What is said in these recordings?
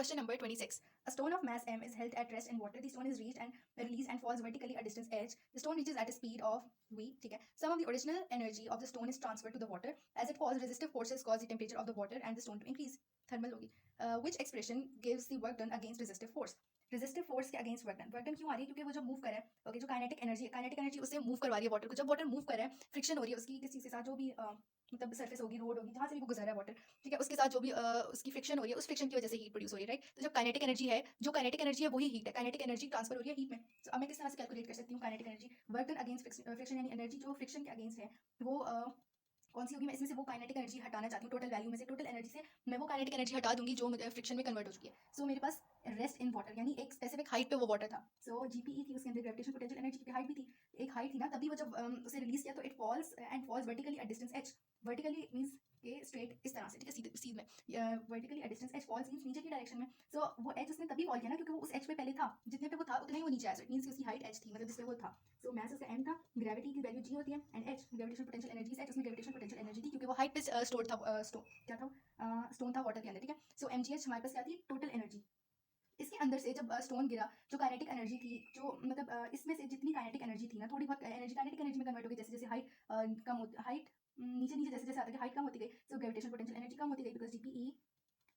Question number 26. A stone of mass m is held at rest in water. The stone is reached and released and falls vertically a distance h. The stone reaches at a speed of v. ठीक है. Some of the original energy of the stone is transferred to the water. As it falls, resistive forces cause the temperature of the water and the stone to increase. Thermal होगी. Which expression gives the work done against resistive force? Resistive force के against work done क्यों आ रही है? क्योंकि वो जब move कर रहा है, ओके, जो काइनेटिक एनर्जी उससे मूव करवा रही है वाटर को. जब वाटर मूव कर रहा है, फ्रिक्शन हो रही है उसकी किसी के साथ, जो भी मतलब सरफेस होगी, रोड होगी, जहाँ से भी वो गुजर रहा है वाटर, ठीक है, उसके साथ जो भी उसकी फ्रिक्शन हो रही है, उस फ्रिक्शन की वजह से हीट प्रोड्यूस हो रही है, राइट. तो जब काइनेटिक एनर्जी है, जो काइनेटिक एनर्जी है वही हीट है. काइनेटिक एनर्जी ट्रांसफर हो रही है हीट में. तो अब मैं किस तरह से कैलकुलेट कर सकती हूँ kinetic energy? Work done against friction, यानी एनर्जी जो फ्रिक्शन के अगेंस्ट है वो कौन सी होगी? मैं इसमें से वो काइनेटिक एनर्जी हटाना चाहती हूँ. टोटल वैल्यू में से, टोटल एनर्जी से मैं वो काइनेटिक एनर्जी हटा दूंगी जो फ्रिक्शन में कन्वर्ट हो चुकी है. सो मेरे पास रेस्ट इन वाटर, यानी एक स्पेसिफिक हाइट पे वो वाटर था. सो जीपीई थी उसके अंदर, ग्रेविटेशनल पोटेंशियल एनर्जी की हाइट भी थी, एक हाइट थी ना, तभी वो जब उसे रिलीज किया तो it falls vertically at distance h. Vertically means के स्ट्रेट इस तरह से, ठीक है, सीधे में. Vertically at distance h falls means नीचे की डायरेक्शन में. सो वो एच उसने तभी फॉल किया ना क्योंकि वो उस एच पे पहले था, जितने पे वो था उतने ही वो नीचे आया. सो इट मींस उसकी हाइट एच थी, मतलब जिसपे वो था. सो मैस उसका m था, ग्रेविटी की वैल्यू g होती है, and h gravitational potential energy से, उसमें ग्रेविटेशनल पोटेंशियल एनर्जी थी क्योंकि वो हाइट पे स्टोर था. क्या था? स्टोन था वाटर के अंदर, ठीक है. सो mgh हमारे पास क्या थी? Total energy. इसके अंदर से जब स्टोन गिरा, जो काइनेटिक एनर्जी थी, जो मतलब इसमें से जितनी काइनेटिक एनर्जी थी ना, थोड़ी बहुत एनर्जी काइनेटिक एनर्जी में कन्वर्ट हो गई जैसे जैसे हाइट कम होती, हाइट नीचे नीचे जैसे जैसे आता है, हाइट कम होती गई. सो ग्रेविटेशनल पोटेंशियल एनर्जी कम होती गई because GPE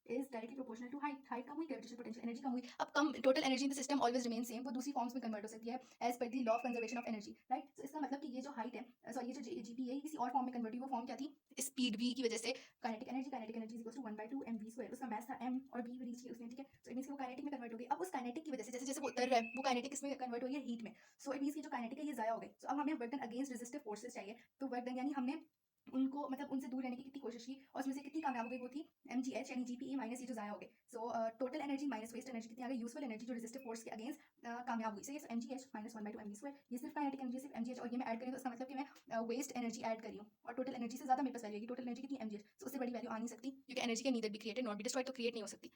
is directly proportional to height. Height कम हुई, ग्रेविटेशनल पोटेंशियल एनर्जी कम हुई. अब कम total energy in the system always remain same, वो दूसरी फॉर्म्स में कन्वर्ट हो सकती है as per the law of conservation of energy, right. तो इसका मतलब कि ये जो हाइट है, सॉरी, ये जो जीपी है किसी और फॉर्म में कन्वर्ट हुई. वो फॉर्म क्या थी? स्पीड v की वजह से kinetic energy is equal to 1/2 mv². उसका मास था m और v रीच किया उसने, ठीक है. सो इट मींस वो काइनेटिक में कन्वर्ट हो गई. अब उस काइनेटिक की वजह से जैसे जैसे वो उतर रहा है, वो काइनेटिक इसमें कन्वर्ट हो रही है हीट में. सो इट मींस कि जो काइनेटिक है ये जाया हो गई. सो अब हमें work done against resistive forces चाहिए. तो वर्क डन यानी हमने उनको मतलब उनसे दूर रहने की कितनी कोशिश की और उसमें से कितनी कामयाब हो गई, वो थी mgh यानी जीपीई माइनस ये जो जाया हो गए. So total energy minus waste energy कितनी आ गई? यूजफुल एनर्जी जो रेजिस्टिव फोर्स के अगेंस्ट कामयाब हुई. सो ये mgh माइनस 1/2 mv². ये सिर्फ काइनेटिक एनर्जी, सिर्फ mgh, और ये मैं ऐड करें तो इसका मतलब कि मैं वेस्ट एनर्जी ऐड करी हूँ और टोटल एनर्जी से ज़्यादा मेरे पास वैल्यू आएगी. टोटल एनर्जी कितनी? mgh. सो उससे बड़ी वैल्यू आ नहीं सकती क्योंकि energy can neither be created not be destroyed, तो क्रिएट नहीं हो सकती.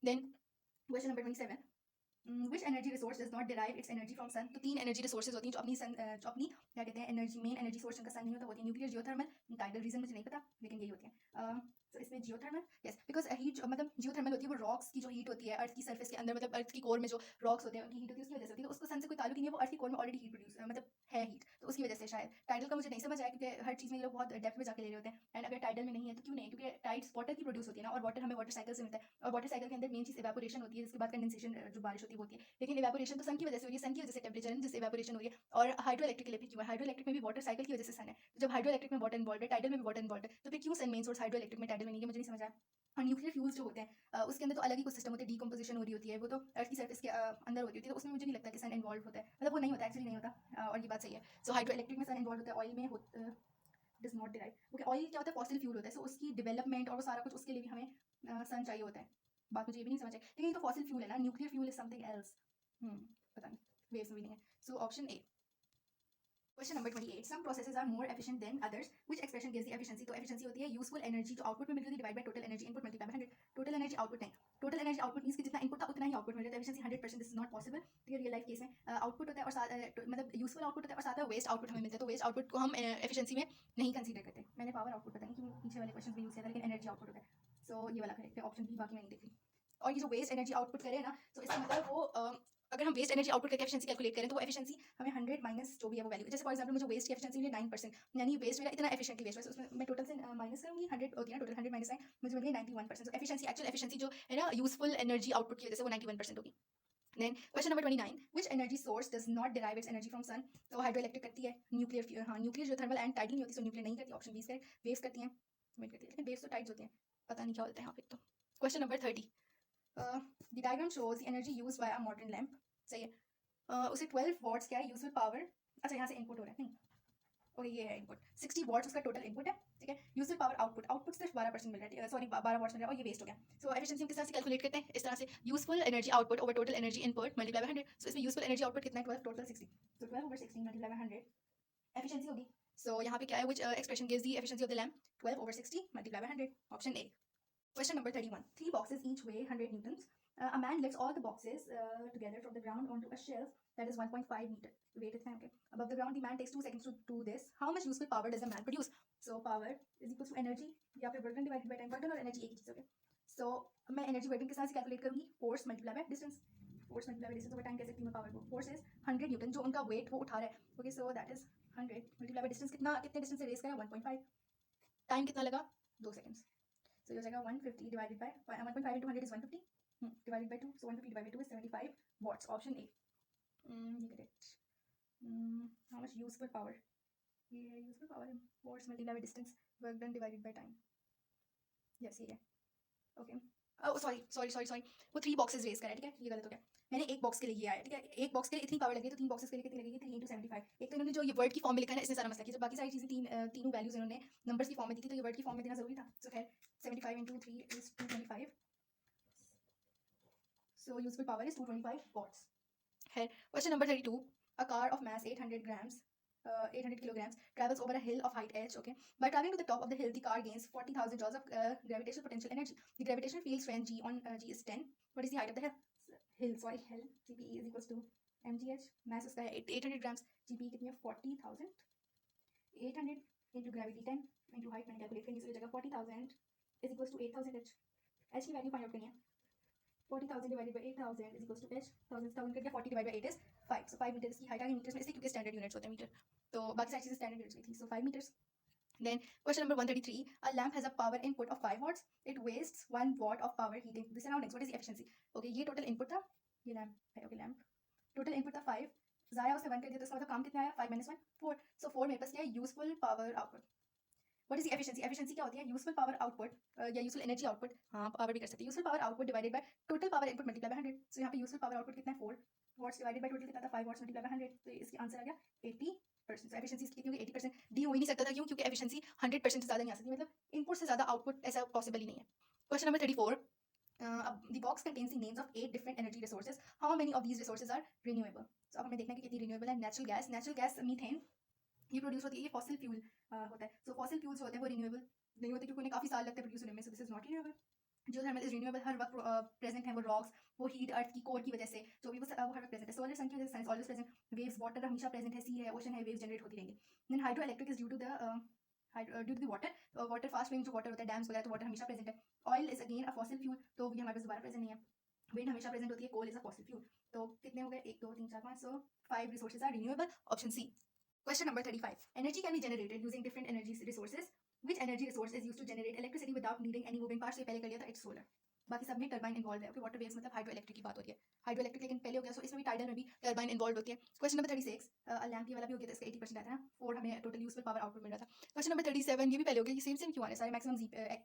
Then question number 27. Which energy resource does not derive its energy from sun. तो 3 एनर्जी रिसोर्सेज होती हैं जो अपनी क्या कहते हैं, एनर्जी, मेन एनर्जी सोर्स उनका सन नहीं होता, होती है न्यूक्लियर, जियोथर्मल, टाइडल. रीजन मुझे नहीं पता लेकिन यही होती है. तो इसमें जियोथर्मल, यस, बिकॉज हीट मतलब जियोथर्मल होती है वो रॉक्स की जो हीट होती है अर्थ की सरफेस के अंदर, मतलब अर्थ की कोर में जो रॉक्स होते हैं उनकी हीट होती है, उसकी वजह से होती है. तो उसको सन से कोई ताल्लुक नहीं है, वो अर्थ की कोर में ऑलरेडी हीट प्रोड्यूस मतलब है हीट, तो उसकी वजह से शायद. टाइडल का मुझे नहीं समझ आया क्योंकि हर चीज़ में ये लोग बहुत डेप्थ में जाके ले रहे होते हैं. एंड अगर टाइडल में नहीं है तो क्यों नहीं है? क्योंकि टाइड्स वाटर की प्रोड्यूस होती है ना, और वाटर हमें वाटर साइकिल से मिलता है, और वाटर साइकिल के अंदर मेन चीज़ इवेपोरेशन होती है, जिसके बाद कंडेंसेशन, जो बारिश होती है वो होती है. लेकिन इवेपोरेशन तो सन की वजह से हो रही है, सन की वजह से टेम्परेचर जिससे इवेपोरेशन हो रही है. और हाइड्रो इलेक्ट्रिक के लिए भी क्यों है? हाइड्रो इलेक्ट्रिक में भी वाटर साइकिल की वजह से सन है. तो जब हाइड्रो इलेक्ट्रिक में वाटर इन्वॉल्व है, टाइडल में भी वाटर इन्वॉल्व है, तो फिर क्यों सन मेन सोर्स हाइड्रो इलेक्ट्रिक में, टाइडल में नहीं है? मुझे नहीं समझ आया. और न्यूक्लियर फ्यूल्स जो होते हैं उसके अंदर तो अलग ही कुछ सिस्टम होते हैं, डीकम्पोजिशन हो रही होती है, वो तो अर्थ की सर्फेस के अंदर होती होती है. तो उसमें मुझे नहीं लगता कि सन इन्वॉल्व होता है, मतलब वो नहीं होता, एक्चुअली नहीं होता. और ये बात सही है. सो हाइड्रो इलेक्ट्रिक में सन इन्वॉल्व होता है, ऑयल में does not derive. Okay, oil क्या होता है? फॉसिल फ्यूल होता है. सो उसकी डेवलपमेंट और वो सारा कुछ, उसके लिए भी हमें सन चाहिए होता है. बात मुझे ये भी नहीं समझ आई, लेकिन ये तो फॉसिल फ्यूल है ना, nuclear fuel is something else. पता नहीं, वेव्स में भी नहीं है. So option A. Question number 28. Some processes are more efficient than others. Which expression gives the efficiency? तो efficiency होती है यूजफुल एनर्जी जो आउटपुट में मिल रही है divide by total energy input multiply by 100. Total energy output नहीं, total energy output means कि जितना इनपुट था उतना ही आउटपुट मिल रहा है. Efficiency 100%, this is not possible. तो ये रियल लाइफ केस है. आउटपुट होता है और साथ मतलब यूजफुल आउटपुट होता है और साथ में वेस्ट आउटपुट हमें मिलता है. तो वेस्ट आउटपुट को हम एफिशिएंसी में नहीं कंसीडर करते. मैंने पावर आउटपुट पता नहीं क्यों पीछे वाले क्वेश्चन में यूज किया था, लेकिन एनर्जी आउटपुट होता है. सो ये वाला करेक्ट है, ऑप्शन बी. बाकी मैं नहीं देख रही. और ये जो वेस्ट एनर्जी आउटपुट करे ना, तो इसका मतलब वो अगर हम वेस्ट एनर्जी आउटपुट करके एफिशिएंसी कैलकुलेट करें तो वो एफिशिएंसी हमें 100 माइनस जो भी है वो वैल्यू. जैसे फॉर एग्जांपल मुझे वेस्ट की एफिशिएंसी मिली 9%, यानी वेस्ट मेरा इतना एफिशिएंटली वेस्ट है, उसमें मैं टोटल से माइनस करूँगी, 100 होती है ना, टोटल 100 माइनस 9 मुझे मिल गई 91%. तो एफिशिएंसी, एक्चुअल एफिशिएंसी जो है ना यूजफुल एनर्जी आउटपुट की वजह से वो 91% होगी. Then question number 29. Which energy source does not derive its energy from sun. तो हाइड्रो इलेक्ट्रिक करती है, न्यूक्लियर, हाँ न्यूक्लियर जो थर्मल एंड टाइडल नहीं होती, सो न्यूक्लियर नहीं करती. ऑप्शन बी से वेव्स करती हैं, लेकिन वेव्स तो टाइड्स होती हैं, पता नहीं क्या होता है यहाँ पे. तो question number 30. The diagram shows the energy used by a modern lamp. सही है. उसे 12 वॉट्स क्या है यूजफुल पावर. अच्छा, यहाँ से इनपुट हो रहा है, नहीं, और ये है इनपुट 60 वॉट्स उसका टोटल इनपुट है, ठीक है. यूजफुल पावर आउटपुट सिर्फ 12% मिल रहा है, सॉरी 12 वॉट्स मिल रहा है, और ये वेस्ट हो गया. सो एफिशिएंसी हम किस तरह से कैलकुलेट करते हैं? इस तरह से, useful energy output over total energy input multiply by 100. So इसमें यूजफुल एनर्जी आउटपुट कितना है? 12, total 60. So 12 over 60 multiply by 100 efficiency होगी. सो यहाँ पे क्या है? Which expression gives the efficiency of the lamp? 12 over 60 multiply by 100. Option A. Question number 31. 3 boxes each weigh 100 newtons. A man lifts all the boxes together from the ground onto a shelf that is 1.5 meter. Weight is okay. Above the ground, the man takes 2 seconds to do this. How much useful power does the man produce? So power is equal to energy. या फिर work done divided by time. Work done और energy एक ही चीज हो गया. सो मैं energy working के साथ से कैलकुलेट करूंगी force multiply by distance, force multiply by distance over time कह सकती हूँ मैं पावर को। फोर्स इज 100 न्यूटन, जो उनका वेट वो उठा रहा है। Okay, so that is 100 multiply by distance, कितने डिस्टेंस से रेस करा 1.5, टाइम कितना लगा 2 सेकंड्स। सो ये हो जाएगा 150 divided by 1.5 into 100 is 150 divided by 2, so 150 divided by 2 is 75 watts, option A. ये correct. How much useful power, ये यूजफुल पावर है force multiply by distance work done divided by time. Yes ये है। Okay, sorry sorry sorry sorry, वो 3 boxes race करा है, ठीक है, ये गलत हो गया। मैंने एक बॉक्स के लिए ये आया, ठीक है, एक बॉक्स के लिए इतनी पावर लगी, तो 3 बॉक्सेस के लिए कितनी लगेगी 3 into 75। एक तो इन्होंने जो ये वर्ड की फॉर्म में लिखा है इसने सारा मसला किया, जब बाकी सारी चीज़ें तीनों वैल्यूज इन्होंने नंबर्स की फॉर्म में दी थी, तो ये वर्ड की फॉर्म में देना जरूरी था। सो खैर 75 into 3 is 225, so useful power is 225 watts. है question number 32, a car of mass 800 grams 800 kilograms travels over a hill of height h. Okay, by traveling to the top of the hill, the car gains 40,000 joules of gravitational potential energy. The gravitational field strength g on g is 10. What is the height of the hill? Sorry, hill gpe is equals to mgh, mass उसका है 800 grams, gpe कितनी है 40,000, 800 into gravity 10 into height मैंने calculate करनी है, तो ये जगह 40,000 is equals to 8,000 h। h की वैल्यू फाइंड आउट करनी है, 40,000 divided by 8,000 is equals to h, 1000 करके 40 divided by 8 is 5, so 5 meters की हाइट आ गई मीटर्स में, इसलिए क्योंकि स्टैंडर्ड यूनिट्स होते हैं मीटर, तो बाकी सारी चीजें स्टैंडर्ड यूनिट्स में थी, so 5 meters। Then question number 133, a lamp has a power input of 5 watts, it wastes 1 watt of power heating the surroundings, what is the efficiency? Okay, ये total input था, ये lamp है, okay lamp total input था 5, जाया उसने 1 कर दिया, तो इसका मतलब काम कितना आया 5 minus 1 4, so 4 मेरे पास क्या है useful power output. What is the efficiency? Efficiency क्या होती है यूजफुल पावर आउटपुट या यूजफुल एनर्जी आउटपुट, हाँ पावर भी कर सकते हैं, useful power output divided by total power input multiply by 100, सो यहाँ पे यूजफुल पावर आउटपुट कितना है 4 watts डिवाइडेड बाय टोटल कितना था 5 watts मल्टीप्लाई बाय 100, तो इसकी आंसर आ गया 80%। सो एफिशिएंसी इसकी कितनी होगी 80%, डी हो ही नहीं सकता था, क्यों, क्योंकि एफिशिएंसी 100% से ज़्यादा नहीं आ सकती, मतलब इनपुट से ज़्यादा आउटपुट ऐसा पॉसिबल ही नहीं है। Question number 34, the box contains the names of 8 different energy resources, how many of these resources are renewable? so अब हमें देखना है कि कितनी रिन्यूएबल है। नेचुरल गैस मीथेन ये प्रोड्यूस होती है, ये फॉसिल फ्यूल होता है, सो फॉसिल फ्यूल्स होते हैं वो रिन्यूएबल नहीं होते क्योंकि उन्हें काफ़ी साल लगते हैं प्रोड्यूस होने में, so this is not renewable. Geothermal is renewable, हर वक्त प्रेजेंट है वो रॉक्स, वो हीट अर्थ की कोर की वजह से जो भी वो हर वक्त प्रेजेंट है, सोलर सन की वजह से sun always present, waves water हमेशा प्रेजेंट है, सी है ओशन है, वेव्स जनरेट होती रहेंगी। Then hydro electric is due to the water, water fast flowing जो वाटर होता है डैम्स वगैरह, तो वाटर हमेशा प्रेजेंट है। Oil is again a fossil fuel, तो ये हमारे पास दोबारा प्रेजेंट नहीं है। विंड हमेशा प्रेजेंट होती है, coal is a fossil fuel, तो कितने हो गए 1 2 3 4 5, so 5 resources are renewable, option C. Question number 35. Energy can be generated using different energy resources. Which energy resource is used to generate electricity without needing any moving parts? ये पहले कर लिया था, it's solar. बाकी सब में turbine involve है, okay, water waves मतलब हाइड्रो इलेक्ट्रिक की बात होती है, हाइड्रो इलेक्ट्रिक लेकिन पहले हो गया, सो इसमें भी टाइडल में भी टर्बाइन इन्वॉल्व होती है। क्वेश्चन नंबर 36, लैम्प ये वाला भी हो गया था, इसका 80% आता है ना, 4 हमें टोटल यूजफुल पावर आउटपुट मिल रहा था। क्वेश्चन नंबर 37, ये भी पहले हो गया, ये सेम क्यों आ रहा है सारे, मैक्सिमम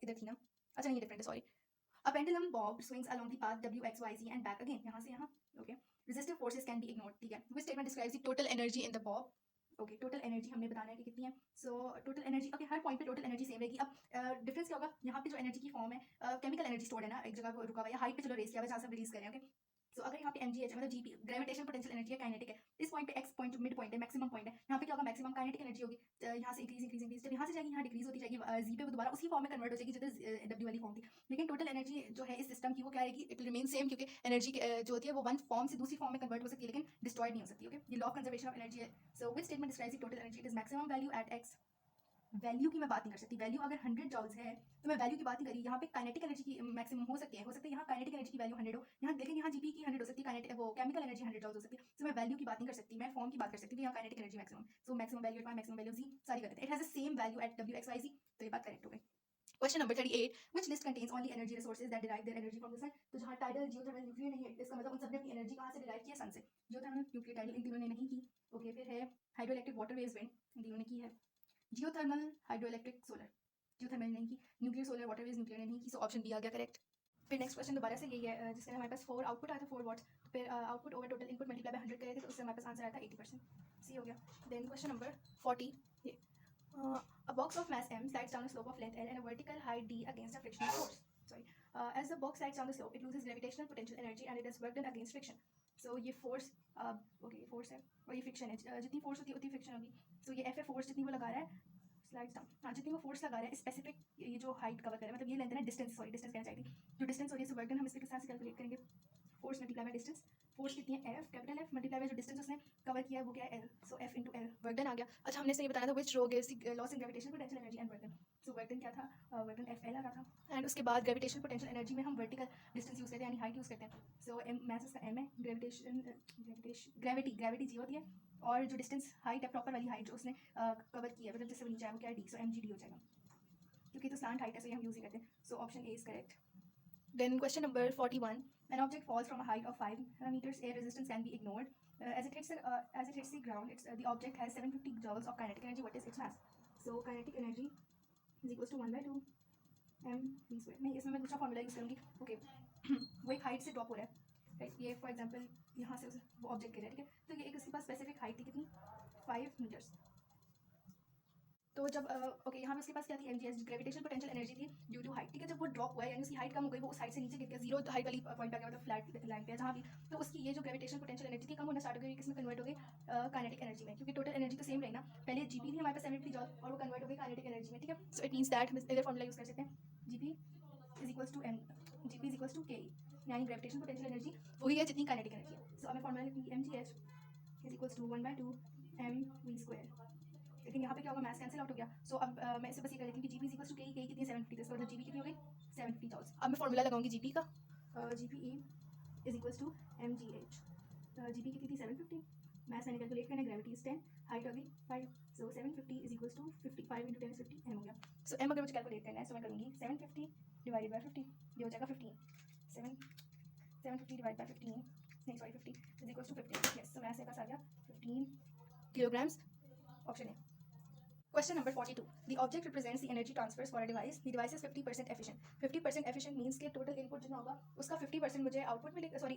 इधर थी ना, अच्छा नहीं डिफरेंट है, sorry. A pendulum bob swings along the path w x y z and back again, यहाँ से यहाँ, okay, resistive forces can be ignored, ठीक है। Which statement describes the total energy in the bob? Okay, total energy हमने बताना है कि कितनी है, सो टोटल एनर्जी, ओके, हर पॉइंट पे टोटल एनर्जी सेम रहेगी। अब डिफरेंस क्या होगा, यहाँ पे जो एनर्जी की फॉर्म है केमिकल एनर्जी स्टोर्ड है ना, एक जगह रुका हुआ है, हाइट पे चलो रेस किया हुआ है जहाँ से रिलीज करें, ओके, सो अगर यहाँ पे mgh मतलब जीपी ग्रेविटेशन पोटेंशियल एनर्जी है, काइनेटिक है, इस पॉइंट पे x पॉइंट जो मिड पॉइंट है, मैक्सिमम पॉइंट है, यहाँ पे क्या होगा मैक्सिमम काइनेटिक एनर्जी होगी, यहाँ से इंक्रीज जब यहाँ से जाएगी यहाँ डिक्रीज होती जाएगी, जी पे वो दोबारा उसी फॉर्म में कन्वर्ट हो जाएगी जिधर डब्ल्यू वाली फॉर्म थी, लेकिन टोटल एनर्जी जो है इस सिस्टम की वो क्या रहेगी, इट रिमेन सेम, क्योंकि एनर्जी जो होती है वो वन फॉर्म से दूसरी फॉर्म में कन्वर्ट हो सकती है लेकिन डिस्ट्रॉयड नहीं हो सकती, ओके, ये law of conservation of energy है। So which statement describes the total energy? It is maximum value at x। Value की मैं बात नहीं कर सकती, वैल्यू अगर 100 जॉल्स है तो मैं वैल्यू की बात नहीं करी, यहाँ पे काइनेटिक एनर्जी की मैक्सिमम हो सकती है यहाँ काइनेटिक एनर्जी की वैल्यू 100 हो, यहाँ लेकिन यहाँ जीपी की 100 हो सकती है, काइनेटिक वो केमिकल एनर्जी 100 जॉल्स हो सकती है, तो मैं वैल्यू की बात नहीं कर सकती, मैं फॉर्म की बात कर सकती हूँ, यहाँ kinetic energy maximum, so maximum value at y maximum value z सारी गलत है, it has the same value at w x y z, तो ये बात करेक्ट हो गई। Question number 38, which list contains only energy resources that derive their energy from the sun? तो जहाँ टाइडल जियोथर्मल न्यूक्लियर नहीं है, इसका मतलब उन सबने अपनी एनर्जी कहाँ से डिराइव की है, सन से। जियोथर्मल न्यूक्लियर टाइडल इन तीनों ने नहीं की, ओके, फिर है hydro electric water waves wind, इन तीनों ने की है, geothermal hydro electric solar, geothermal नहीं की, nuclear solar water waves nuclear ने नहीं की, सो ऑप्शन बी आ गया करेक्ट। फिर नेक्स्ट क्वेश्चन दोबारा से यही है, जिसके हमारे पास 4 आउटपुट आया था 4 वॉट्स, तो फिर output over total input multiply by 100 करे थे, तो उससे हमारे पास आंसर आया था 80%, सी हो गया। देन क्वेश्चन नंबर 40, ये a box of mass m slides down a slope of length l and a vertical height d against a frictional force. Sorry, as the box slides down the slope, it loses gravitational potential energy and it is work done against friction. So ये force, okay, force है और ये friction है, जितनी force होती है उतनी friction होगी, so ये F है force जितनी वो लगा रहा है, स्लाइड्स डाउन, हाँ, जितनी वो फोर्स लगा रहा है स्पेसिफिक, ये जो हाइट कवर कर रहा है, मतलब ये लेंथ है ना, डिस्टेंस, सॉरी डिस्टेंस कहना चाहिए थी, जो डिस्टेंस हो रही है, वर्क डन हम इसके साथ कैलकुलेट करेंगे, force multiply by distance, force कितनी है F, capital F multiply by जो डिस्टेंस उसने कवर किया है वो क्या है L, so F into L. Work done आ गया। अच्छा हमने से ये बताया था which row gives loss in gravitational potential energy and work done. So work done क्या था, वर्क डन एफ एल आ रहा था। एंड उसके बाद ग्रेविटेशनल पोटेंशियल एनर्जी में हम वर्टिकल डिस्टेंस यूज़ करते हैं यानी हाइट यूज़ करते हैं। सो एम मैथ इसका एम है, ग्रेविटी जी होती है और जो डिस्टेंस हाइट है प्रॉपर वाली हाइट जो उसने कवर की है मतलब जिससे वो नीचे आया वो क्या है डी, सो एम जी डी हो जाएगा क्योंकि तो स्लांट हाइट है सो ये हम यूज़ ही करते हैं। So option A is correct. Then question number 41. An object falls from a height of 5 meters. Air resistance can be ignored. As it hits the ground, the object has 750 joules of kinetic energy. What is its mass? So kinetic energy is equals to 1 by 2 m v square. मैं इसमें मैं दूसरा formula use करूँगी। Okay वो एक height से drop हो रहा है राइट, ये फॉर एग्जांपल यहाँ से वो ऑब्जेक्ट गिरा है ठीक है, तो ये एक इसके पास स्पेसिफिक हाइट थी कितनी 5 मीटर्स। तो जब ओके यहाँ पे उसके पास क्या थी M G S gravitational potential energy थी ड्यू टू हाइट ठीक है। जब वो ड्रॉप हुआ है यानी उसकी हाइट कम हो गई, वो उस हाइट से नीचे गिर गया, जीरो हाइट वाली पॉइंट आ गया मतलब फ्लैट लाइन पे जहाँ भी, तो उसकी ये जो ग्रेविटेशनल पोटेंशियल एनर्जी थी कम होना स्टार्ट हो गई, किसमें कन्वर्ट हो गई काइनेटिक एनर्जी में, क्योंकि टोटल एनर्जी तो सेम रही ना, पहले जीपी थी हमारे पास 750 जॉल और वो कन्वर्ट हो गई काइनेटिक एनर्जी में ठीक है। सो इट मीन्स दैट हम इधर फॉर्मूला यूज़ कर सकते हैं GP is equals to M, GP is equals to K यानी ग्रेविटेशनल पोटेंशियल एनर्जी वही है जितनी काइनेटिक एनर्जी है। सो हमें फॉर्मूला लिखी M G H is equals to 1 by 2 M V square. लेकिन यहाँ पे क्या होगा मैथ्स कैंसिल आउट हो गया। सो अब मैं इसे बस ये कर लेती हूँ कि जीपी इक्वल्स टू के कितनी 750 तो मतलब जीपी कितनी हो गई 750 जॉल्स। अब मैं फॉर्मूला लगाऊंगी जीपी का, GP is equals to M G H, GP कितनी थी 750, मैथ्स मैंने कैलकुलेट करना, ग्रेविटी इज 10, हाइट होगी 5, so 750 is equals to 55 into 10 is 50 M हो गया। सो एम अगर मुझे कैलकुलेट करना है सो मैं करूँगी 750 डिवाइडेड बाई 50, ये हो जाएगा 15, 750 डिवाइड बाई 15 नहीं sorry 50 is equals to 15, yes so maths मेरे पास आ गया 15 kilograms, ऑप्शन है। Question number 42. The object represents the energy transfers for a device. The device is 50% efficient. 50% efficient means कि total input जितना होगा उसका 50% मुझे output मिलेगा, सॉरी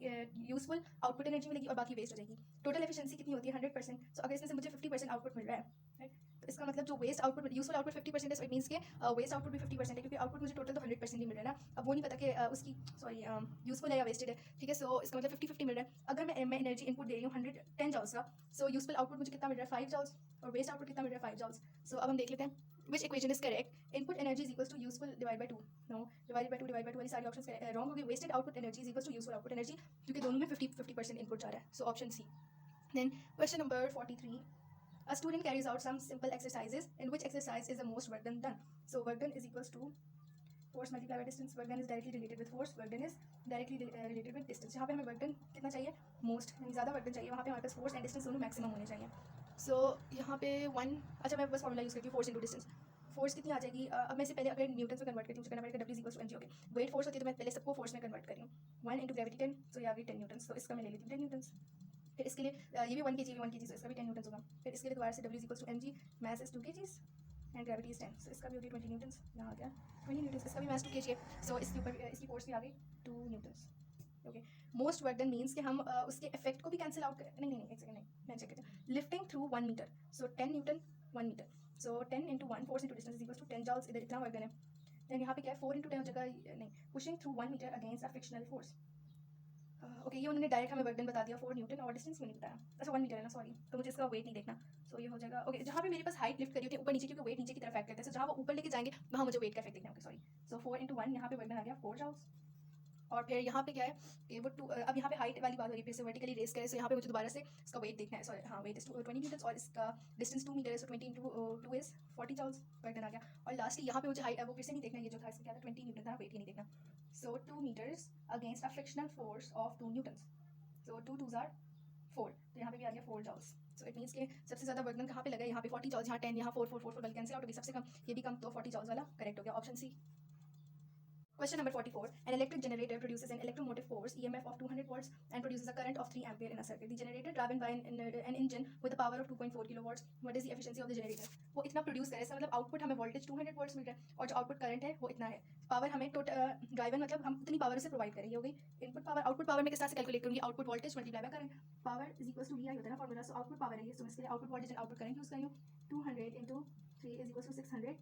यूजफुल आउटपुट एनर्जी मिलेगी और बाकी वेस्ट हो जाएगी। टोटल एफिशिएंसी कितनी होती है 100%। सो अगर इसमें से मुझे 50% आउटपुट मिल रहा है राइट, तो इसका मतलब जो वेस्ट आउटपुट यूजफुल आउटपुट 50% है, सो इट मीन्स के वेस्ट आउटपुट भी 50% है क्योंकि आउटपुट मुझे टोटल तो 100% ही मिल रहा है ना। अब वो नहीं पता कि उसकी सॉरी यूजफुल है या वेस्टेड है ठीक है। सो इसका मतलब 50-50 मिल रहा है। अगर मैं एनर्जी इनपुट दे रही हूँ 110 जॉल्स का, सो यूजफुल आउटपुट मुझे कितना मिल रहा है 5 जॉल्स और वेस्ट आउटपुट कितना मिल रहा है 5 जॉल्स। सो अब हम देख लेते हैं which equation is correct. Input energy is equals to useful divided by 2. No, divided by 2 वाली सारी ऑप्शंस रॉन्ग हो गई। wasted output energy is equals to useful output energy क्योंकि दोनों में 50% इनपुट जा रहा है। So option C. Then question number 43. A student carries out some simple exercises in which exercise is the most work done. So work done is equals to force multiplied by distance. Work done is directly related with force. Work done is directly related with distance. यहाँ पे हमें work done कितना चाहिए most, ज़्यादा work done चाहिए, वहाँ पे हमारे पास force and distance दोनों maximum होने चाहिए। सो यहाँ पे 1, अच्छा मैं बस फॉर्मूला यूज़ करती हूँ फोर्स इंटू डिस्टेंस। फोर्स कितनी आ जाएगी, अब मैं से पहले अगर न्यूटन में कन्वर्ट करती हूँ करना पड़ेगा W equals to M G. Okay weight force होती है तो मैं पहले सबको फोर्स में कन्वर्ट कर रही हूँ 1 इंटू ग्रेविटी 10, सो ये आ गई 10 न्यूटन। तो इसका मैं ले लेती हूँ 10 न्यूटन। फिर इसके लिए ये भी 1 kg 1 kg, सो इसका भी 10 न्यूटन होगा। फिर इसके लिए दोबारा से W equals to M G, mass is 2 kgs and gravity is 10, so इसका भी हो गया 20 न्यूटन। यहाँ आ गया 20 न्यूटन, इसका भी मैस 2 kg है। सो इसके ऊपर इसकी फोर्स भी आ गई 2 Newton. Okay most work done means कि हम उसके इफेक्ट को भी कैंसिल आउट कर, नहीं एक सेकंड नहीं मैं चेक करती हूँ। Lifting through 1 metre, so 10 newton 1 metre, so 10 into 1 force into distance equals to 10 joules. इधर इतना वर्क डन है। देन यहाँ पे क्या है 4 इंटू 10 जगह नहीं, pushing through 1 metre against a frictional force. Okay ये उन्होंने डायरेक्ट हमें वर्क डन बता दिया 4 न्यूटन और डिस्टेंस क्यों नहीं बताया, अच्छा 1 मीटर है ना सॉरी, तो मुझे इसका वेट नहीं देखना। सो ये हो जाएगा ओके जहाँ पे मेरे पास हाइट लिफ्ट करी होती है ऊपर नीचे क्योंकि वेट नीचे की तरफ इफेक्ट करता है, सो जहाँ वो ऊपर लेके जाएंगे वहाँ मुझे वेट का इफेक्ट देखना है। ओके सॉरी, सो 4 इंटू 1 यहाँ पे वर्क डन आ गया 4 जॉल्स। और फिर यहाँ पे क्या है कि वो अब यहाँ पे हाइट वाली बात हो रही है, फिर से वर्टिकली रेस करें, सो यहाँ पे मुझे दोबारा से इसका वेट देखना है। सॉरी हाँ वेट इज 20 न्यूटन और इसका डिस्टेंस 2 मीटर है, so 20 into 2 is 40 joules work done आ गया। और लास्टली यहाँ पे मुझे हाइट वो फिर से नहीं देखना, ये जो था इसका क्या था 20 न्यूटन था, वेट ही नहीं देखना। So 2 metres against a frictional force of 2 newton, so 2 2s are 4, तो यहाँ पे भी आ गया 4 जॉल्स। सो इट मीन्स कि सबसे ज़्यादा वर्क डन कहाँ पे लगा है, यहाँ पे 40 जॉल्स, यहाँ 10, यहाँ 4 4 4 4 बल्कि कैंसिल आउट हो गई, सबसे कम ये भी कम, तो 40 जॉल्स वाला करेक्ट हो गया option C. Question number 44. An electric generator produces an electromotive force EMF of 200 volts and produces a current of 3 ampere in a circuit. The generator driven by an engine with a power of 2.4 kilowatts. What is the efficiency of the generator? वो इतना produce करे, इसका मतलब output हमें voltage 200 volts मिल रहा है और जो आउटपुट करंट है वो इतना है। पावर हमें ड्राइवन मतलब हम उतनी पावर से प्रोवाइड करेंगे। हो गई इनपुट पावर। आउटपुट पावर में किस तरह से कैलकुलेट करूँगी, output voltage multiply by current, power is equal to V I होता है ना फॉर्मूला। सो आउटपुट पावर है ये, सो इसके लिए output voltage and output current use करेंगे 200 into 3 is equal to 600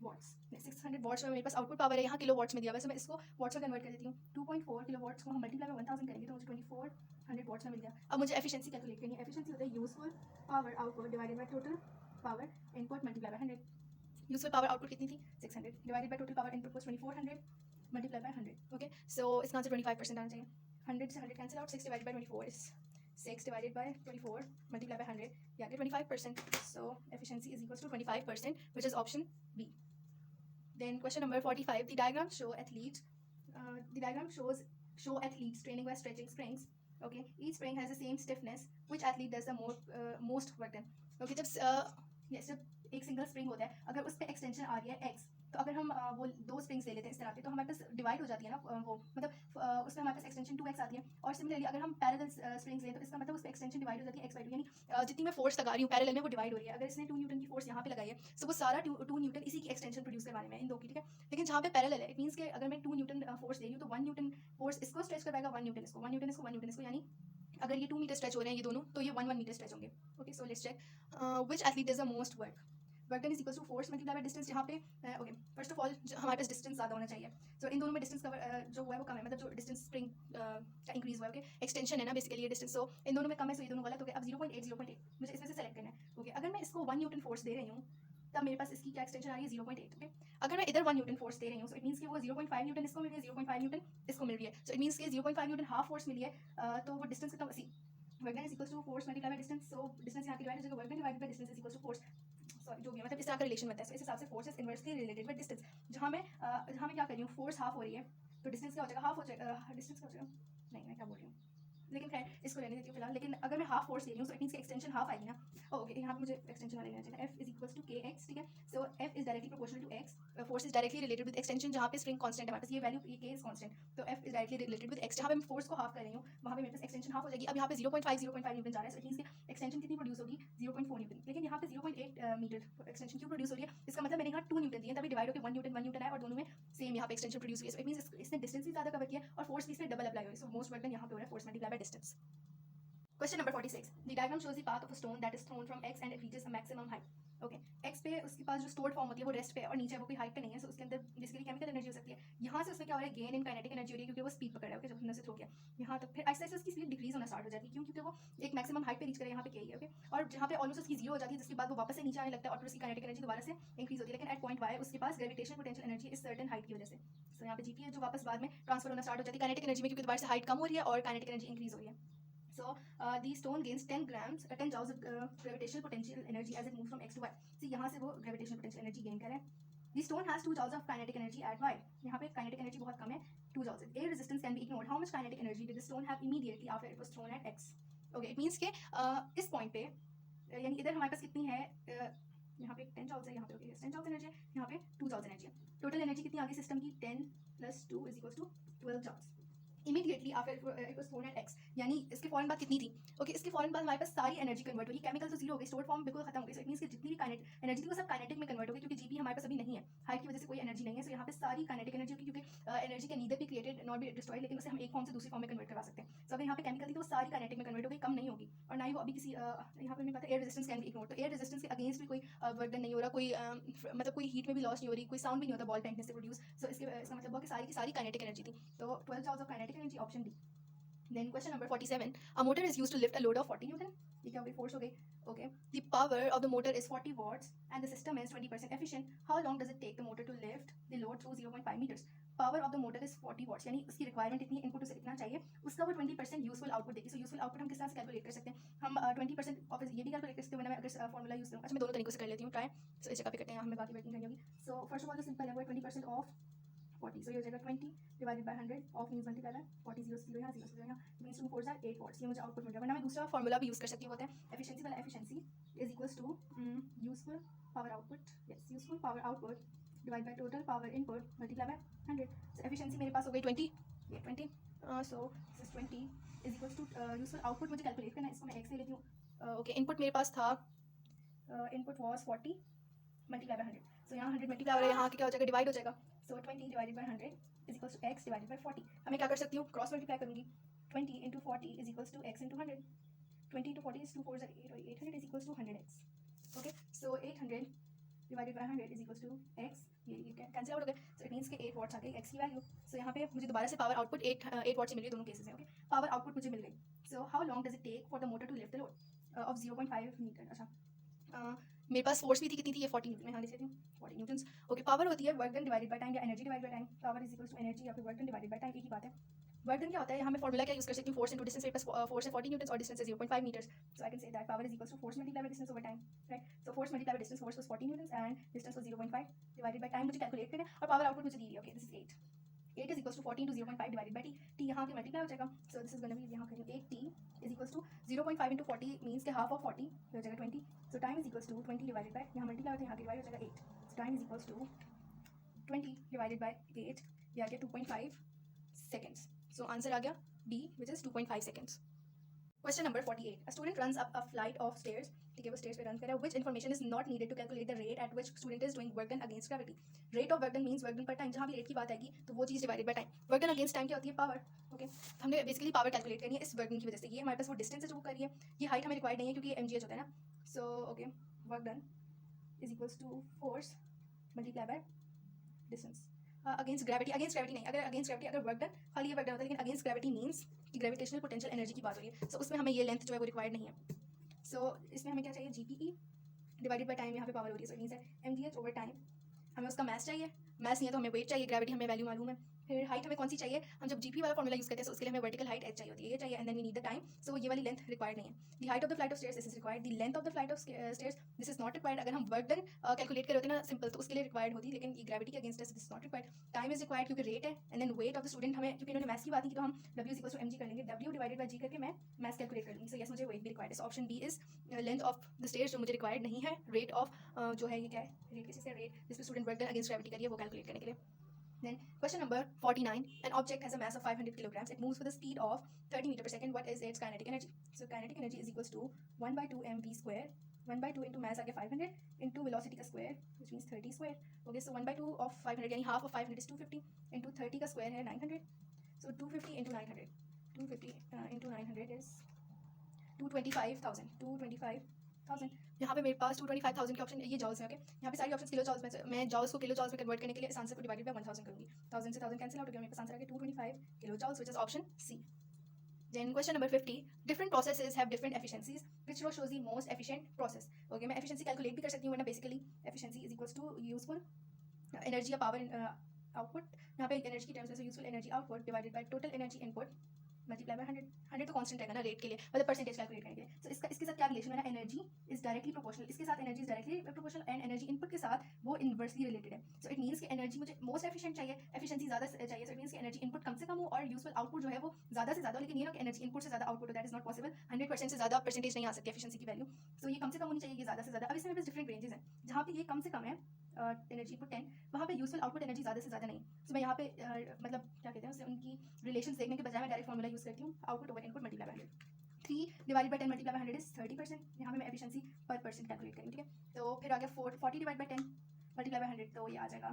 watts. 600 watts में मेरे पास आउटपुट पावर है, यहाँ किलो वॉट्स में दिया, वैसे मैं इसको वॉट्स में कन्वर्ट कर देती हूँ। 2.4 किलो वॉट्स को हम मल्टीप्लाई में 1000 करेंगे तो मुझे 2400 वॉट्स में मिल गया। अब मुझे एफिशिएंसी कैलकुलेट करनी है। एफिशिएंसी होता है useful power output divided by total power input multiply by 100। Useful power output कितनी थी 600 divided by total power input was 2400 multiply by 100। Okay so इसका आंसर 25% आना चाहिए। 100 से 100 cancel out. 6 divided by 24 is 6 divided by 24 multiplied by 100. Yeah, get 25%. So efficiency is equals to 25%, which is option B. Then question number 45. The diagram show athletes. The diagram show athletes training by stretching springs. Okay, each spring has the same stiffness. Which athlete does the most work done? Okay, जब एक single spring होता है, अगर उस पर extension आ रही है x, तो अगर हम वो दो स्प्रिंग्स ले लेते हैं इस तरह पे, तो हमारे पास डिवाइड हो जाती है ना वो, मतलब उसमें हमारे पास एक्सटेंशन 2x आती है. और सिमिलरली अगर हम पैरेलल स्प्रिंग्स लें तो इसका मतलब उस पर एक्सटेंशन डिवाइड हो जाती है x by 2, यानी जितनी मैं फोर्स लगा रही हूँ पैरेलल में वो डिवाइड हो रही है. अगर इसने 2 न्यूटन की फोर्स यहाँ पे लगाई है, तो वो सारा 2 न्यूटन इसी की एक्सटेंशन प्रोड्यूस करवाने में इन दो की, ठीक है. लेकिन जहाँ पे पैरेलल है, इट मीन्स कि अगर मैं 2 न्यूटन फोर्स दे रही हूँ तो 1 न्यूटन फोर्स इसको स्ट्रेच करवाएगा, 1 न्यूटन इसको, 1 न्यूटन इसको, 1 न्यूटन इसको, यानी अगर ये 2 मीटर स्ट्रेच हो रहे हैं ये दोनों, तो ये 1 मीटर स्ट्रेच होंगे. Okay, so let's check which athlete does the most work. Work done is equal to force multiply by distance. यहाँ पे ओके, फर्स्ट ऑफ ऑल हमारे पास डिस्टेंस ज़्यादा होना चाहिए. सो इन दोनों में डिस्टेंस कवर जो हुआ है वो कम है, मतलब जो डिस्टेंस स्प्रिंग का इंक्रीज हुआ है. ओके, एक्सटेंशन है ना बेसिकली ये डिस्टेंस, सो इन दोनों में कम है, सो ये दोनों गलत हो गए. अब 0.8 0.8 मुझे इसमें से सेलेक्ट करना है. ओके, अगर मैं इसको 1 न्यूटन फोर्स दे रही हूँ तब मेरे पास इसकी क्या एक्सटेंशन आ रही है 0.8. ओके, अगर मैं इधर 1 न्यूटन फोर्स दे रही हूँ, सो इट मीन्स कि वो 0.5 न्यूटन इसको मिल रही है, 0.5 न्यूटन इसको मिल रही है. सो इट मीन्स कि 0.5 न्यूटन हाफ फोर्स मिली है, तो वो डिस्टेंस कितना सी work done is equal to force multiply by distance. So distance यहाँ की डिवाइड हो जाएगा, work done divided by distance is equal to force, sorry जो भी है, मतलब इस तरह का रिलेशन बनता है. सो इस हिसाब से force is inversely related with distance. जहाँ मैं क्या कर रही हूँ, फोर्स हाफ हो रही है तो डिस्टेंस क्या हो जाएगा, हाफ हो जाएगा. डिस्टेंस क्या हो जाएगा, नहीं मैं क्या बोल रही हूँ, लेकिन खैर इसको लेने देती हूँ फिलहाल. लेकिन अगर मैं हाफ फोर्स ले रही हूँ सो इट मीन्स की एक्सटेंशन हाफ आएगी ना. ओके, यहाँ पे मुझे एक्सटेंशन वाला लेना चाहिए. F is equals to kx, ठीक है. So F is directly proportional to x. Force is directly related with extension. जहाँ पे स्प्रिंग कांस्टेंट है हमारे पास, ये वैल्यू ये k इज कांस्टेंट, तो F is directly related with x. जहाँ पे मैं फोर्स को हाफ कर रही हूँ वहाँ पे मेरे पास एक्सटेंशन हाफ हो जाएगी. अब यहाँ पे 0.5 न्यूटन जा रहा है, सो इट मीन्स की एक्सटेंशन कितनी प्रोड्यूस होगी, 0.4 न्यूटन. लेकिन यहाँ पे 0.8 मीटर एक्सटेंशन क्यों प्रोड्यूस हो रही है, इसका मतलब मैंने यहाँ 2 न्यूटन दिए, तभी डिवाइड होकर 1 न्यूटन आया और दोनों में सेम यहाँ पे एक्सटेंशन प्रोड्यूस हुई है. सो इट मीन्स इसने डिस्टेंस भी ज़्यादा कवर किया और फोर्स भी इसने डबल अप्लाई हुई. सो मोस्ट वर्क डन यहाँ पे हो रहा है force multiply by distance. Question number 46. The diagram shows the path of a stone that is thrown from x and it reaches a maximum height. Okay, x पे उसके पास जो stored form होती है वो रेस्ट पे है और नीचे वो कोई हाइट पे नहीं है, सो उसके अंदर बेसिकली केमिकल एनर्जी हो सकती है. यहाँ से उसमें क्या हो रहा है, गेन इन काइनेटिक एनर्जी हो रही है क्योंकि वो स्पीड पकड़ रहा है. ओके, जब हमने उसे थ्रो किया यहाँ तक, फिर आहिस्ता आहिस्ता उसकी स्पीड डिक्रीज होना स्टार्ट हो जाती है. क्यों, क्योंकि वो एक मैक्सिमम हाइट पे रीच करे, यहाँ पे क्या है. ओके, और जहाँ पे ऑलमोस्ट उसकी जीरो हो जाती है जिसके बाद वो वापस से नीचे आने लगता है और फिर उसकी काइनेटिक एनर्जी दोबारा से इंक्रीज होती है. लेकिन एट पॉइंट y उसके पास ग्रेविटेशन पोटेंशियल एनर्जी इस सर्टेन हाइट की वजह से, सो यहाँ पे जीपी है जो वापस बाद में ट्रांसफर होना स्टार्ट हो जाती है काइनेटिक एनर्जी में, क्योंकि दोबारा से हाइट कम हो रही है और काइनेटिक एनर्जी इंक्रीज हो रही है. So the stone gains 10 grams, 10 joules of gravitational potential energy as it moves from x to y. So यहाँ से वो gravitational potential energy gain कर रहा है. The stone has 2 joules of kinetic energy at y. यहाँ पे kinetic energy बहुत कम है, 2 joules. Air resistance can be ignored. How much kinetic energy did the stone have immediately after it was thrown at x? Okay, it means के इस point पे यानी इधर हमारे पास कितनी है, यहाँ पे 10 joules है, यहाँ पे 10 joules energy है, यहाँ पे 2 joules energy है. Total energy कितनी आ गई सिस्टम की, 10 plus 2 is equals to 12 joules. Immediately after it was thrown at x, यानी इसके फौरन बाद कितनी थी. ओके, इसके फौरन बाद हमारे पास सारी एनर्जी कन्वर्ट होगी. केमिकल तो जीरो हो गई, स्टोर्ड फॉर्म बिल्कुल खत्म हो गई. सो इट मींस कि जितनी भी काइनेटिक एनर्जी थी वो सब काइनेटिक में कन्वर्ट हो गई, क्योंकि जीपी हमारे पास अभी नहीं है, हाइट की वजह से कोई एनर्जी नहीं है. सो यहाँ पे सारी काइनेटिक एनर्जी होगी, क्योंकि energy can neither be created not be destroyed, लेकिन उसे हम एक फॉर्म से दूसरी फॉर्म में कन्वर्ट करवा सकते हैं. सो अगर यहाँ पे केमिकल थी तो सारी काइनेटिक में कन्वर्ट हो गई, कम नहीं होगी. और ना ही वो अभी किसी यहाँ पे पता है air resistance can be ignore, तो एयर रेजिस्टेंस के अगेंस्ट भी कोई वर्क डन नहीं हो रहा, कोई मतलब कोई हीट में भी लॉस नहीं हो रही, कोई साउंड भी नहीं होता बॉल फेंकने से प्रोड्यूस. सो इसका मतलब हुआ कि सारी की सारी काइनेटिक एनर्जी थी. तो 12 joules of kinetic energy, option D. Then question number 47. A motor is used to lift a load of 40 Newton. ये क्या हो गई, फोर्स हो गई. Okay. The power of the motor is 40 watts and the system is 20% efficient. How long does it take the motor to lift the load through 0.5 meters? Power of the motor is 40 watts, यानी उसकी requirement इतनी input उसे कितना चाहिए, उसका वो 20% useful output देगी. So useful output हम किस तरह से कैलकुलेट कर सकते हैं, हम 20% ऑब्वियसली ये भी कैलकुलेट कर सकते हैं, वरना मैं अगर फॉर्मूला यूज करूँ. अच्छा, मैं दोनों तरीकों से कर लेती हूँ ट्राई. सो इस जगह पे करते हैं, हमें बाकी बैठनी करनी होगी. सो फर्स्ट ऑफ ऑल जो सिंपल है वो 20% ऑफ 40, so ये हो जाएगा 20 divided by 100 of means multiply by 40, 0 0 यहाँ 0 0 यहाँ मींस 2 4 8 वॉट्स. ये मुझे आउटपुट मिल रहा है. वरना मैं दूसरा फार्मूला भी यूज कर सकती हूँ, होता है एफिशिएंसी वाला. Efficiency is equals to useful power output, yes useful power output divide by total power input multiply by 100. So efficiency मेरे पास हो गई 20, ये 20. So this is 20 is equals to useful output मुझे कैलकुलेट करना है, इसको मैं x ले लेती हूँ. ओके, इनपुट मेरे पास था, इनपुट वाज 40 मल्टीप्लाई बाय 100. सो यहाँ 100 मल्टीप्लाई हो रहा है, यहाँ क्या हो जाएगा, डिवाइड हो जाएगा. So 20 divided by 100 is equals to x divided by 40. हमें क्या कर सकती हूँ, क्रॉस मल्टीप्लाई करूँगी. 20 into 40 is equals to x into 100. 20 into 40 is 2 4 8 और 800 is equals to 100x. Okay, so 800 divided by 100 is equals to x. ये cancel out हो गए. सो इट मीन्स के 8 वॉट्स आ गई x की वैल्यू. सो यहाँ पे मुझे दोबारा से पावर आउटपुट 8 वॉट्स मिल रही है दोनों केसेस में. ओके, पावर आउटपुट मुझे मिल गई. So how long does it take for the motor to lift the load of 0.5 metre. अच्छा, मेरे पास फोर्स भी थी, कितनी थी, ये 40 न्यूटन. मैं यहाँ लिख देती हूँ 40 न्यूटन्स. ओके, पावर होती है work done divided by time या energy divided by time. Power is equals to energy या फिर work done divided by time, एक ही बात है. वर्क डन क्या होता है, यहाँ मैं फॉर्मूला क्या यूज कर सकती हूँ, फोर्स इंटू डिस्टेंस, मेरे पास फोर्स है 40 न्यूटन और डिस्टेंस है 0.5 metres, so I can say that power is equals to force multiply by distance over time, right. So force multiply by distance, force was 40 newton and distance was 0.5 divided by time मुझे calculate करना है, और power output मुझे दी है, okay this is 8 is equals to 40 into 0.5 divided by t, t यहाँ के multiply हो जाएगा, so this is going to be यहाँ करें 8t is equals to 0.5 into 40 means के half of 40 हो जाएगा 20, so time is equals to 20 divided by यहाँ मल्टीप्लाई होता है, यहाँ के डिवाइड हो जाएगा 8, so time is equals to 20 divided by 8, ये आ गया 2.5 seconds, so answer आ गया B which is 2.5 seconds. Question number 48. A student runs up a flight of stairs. ठीक है, वो stairs पे run कर रहा है. Which information is not needed to calculate the rate at which student is doing work done against gravity? Rate of work done means work done per time. जहाँ भी rate की बात आएगी तो वो चीज़ divided by time. Work done against time क्या होती है? Power. Okay. हमने basically power calculate करनी है इस work done की वजह से. ये हमारे पास वो distance है जो वो कर रही है. ये height हमें required नहीं है क्योंकि ये mgh होता है ना. So okay, work done is equals to force multiplied by distance. Against gravity नहीं, अगर अगेंस्ट ग्रेविटी अगर वर्क डन खाली ये वर्क डन होता है, लेकिन अगेंस्ट ग्रेविटी मीन्स कि ग्रेविटेशनल पोटेंशियल एनर्जी की बात हो रही है, सो उसमें हमें ये लेंथ जो है वो रिक्वायर्ड नहीं है, सो इसमें हमें क्या चाहिए, जीपीई डिवाइडेड बाय टाइम, यहाँ पे पावर हो रही है, सो इट मींस है एमजीएच ओवर टाइम, हमें उसका मैथ चाहिए, मैथ नहीं है तो हमें वेट चाहिए, ग्रेविटी हमें वैल्यू मालूम है, फिर हाइट हमें कौन सी चाहिए, हम जब जीपी वाला फॉर्मूला यूज करते हैं तो उसके लिए हमें वर्टिकल हाइट एच चाहिए होती है, ये चाहिए, and then we need the time, so ये वाली लेंथ रिक्वायर्ड नहीं है, the height of the flight of stairs this is required, the length of the flight of stairs this is not required, अगर हम वर्क डन कैलकुलेट कर होते हैं ना सिंपल तो उसके लिए रिक्वायर्ड होती, लेकिन ये ग्रेविटी के against this is not required, time is required क्योंकि रेट है, and then weight of the student, हमें क्योंकि इन्होंने मैथ्स की बात की तो हम w is equal to mg कर लेंगे, w डिवाइडेड बाय g करके मैं मैथ्स कैलकुलेट कर लूँगी, सो यस मुझे वेट भी रिक्वायर्ड है, so option B is length of the stairs जो मुझे रिक्वायर्ड नहीं है, रेट ऑफ जो है ये क्या है, रेट किसी से रेट जिसमें student work done against gravity करिए वो कैलकुलेट करने के लिए. Then question number 49. An object has a mass of 500 kilograms. It moves with a speed of 30 meter per second. What is its kinetic energy? So kinetic energy is equals to 1 by 2 mv square. 1 by 2 into mass आगे 500 into velocity का square which means 30 square. Okay, so 1 by 2 of 500 यानी half of 500 is 250 into 30 का square है 900. So 250 into 900. 250 into 900 is 225,000. 225,000. यहाँ पे मेरे पास 225,000 के option ये जॉल्स है, ओके, यहाँ पे सारी ऑप्शन किलो जॉल्स में, मैं जॉल्स को किलो जॉल्स में कन्वर्ट करने के लिए इस आंसर को डिवाइडेड बाय 1000 करूँगी, 1000 से 1000 कैंसिल आउट हो गया, मेरे पास आंसर आ गया 225 kilo joules which is option C. Then question number 50. Different processes have different efficiencies. Which row shows the most efficient process? Okay, मैं efficiency calculate भी कर सकती हूँ, वरना basically efficiency is equals to useful energy या power output. यहाँ पे energy की terms में से useful energy output divided by total energy input multiply by 100. 100 तो कांस्टेंट रहेगा ना रेट के लिए, मतलब परसेंटेज कैलकुलेट करने के लिए, सो इसके साथ क्या रिलेशन है ना, एनर्जी इज डायरेक्टली प्रोपोर्शनल, इसके साथ energy is directly proportional and energy input के साथ वो इनवर्सली रिलेटेड है, सो इट मींस कि एनर्जी मुझे मोस्ट एफिशिएंट चाहिए, एफिशिएंसी ज़्यादा चाहिए, सो इट मींस कि एनर्जी इनपुट कम से कम हो और यूजफुल आउटपुट जो है वो ज़्यादा से ज़्यादा, लेकिन ये ना कि एनर्जी इनपुट से ज़्यादा आउटपुट हो, दैट इज नॉट पॉसिबल, 100% से ज़्यादा परसेंटेज नहीं आ सकती एफिशिएंसी की वैल्यू, सो ये कम से कम होनी चाहिए, ये ज़्यादा से ज़्यादा. अब इसमें बस डिफरेंट रेंजेस हैं, जहाँ पे ये कम से कम है एनर्जी इनपुट 10, वहाँ पे यूजफुल आउटपुट एनर्जी ज़्यादा से ज़्यादा नहीं, सो मैं यहाँ पे मतलब क्या कहते हैं उससे उनकी रिलेशन देखने के बजाय मैं डायरेक्ट फॉर्मूला यूज़ करती हूँ, output over input multiply by 100. 3 divided by 10 multiply by 100 is 30%, यहाँ पे मैं एफिशिएंसी पर परसेंट कैलकुलेट करेंगे, ठीक है, तो फिर आ गया 40 डिवाइड बाय 10 मल्टीप्लाई बाय 100, तो ये आ जाएगा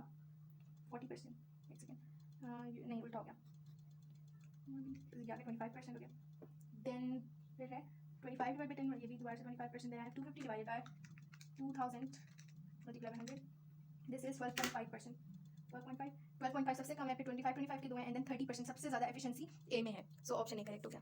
40%, एक सेकेंड, नहीं उल्टा हो गया, ये आ गया 25% हो गया, देन फिर है 25 डिवाइड बाय 10, ये भी दोबारा से 25%, then 250 divided by 2000 multiply by 100, this is 12.5%, 12.5 सबसे कम है, फिर 25 के दो हैं, एंड देन 30% सबसे ज़्यादा एफिशिएंसी ए में है, सो ऑप्शन ए करेक्ट हो गया.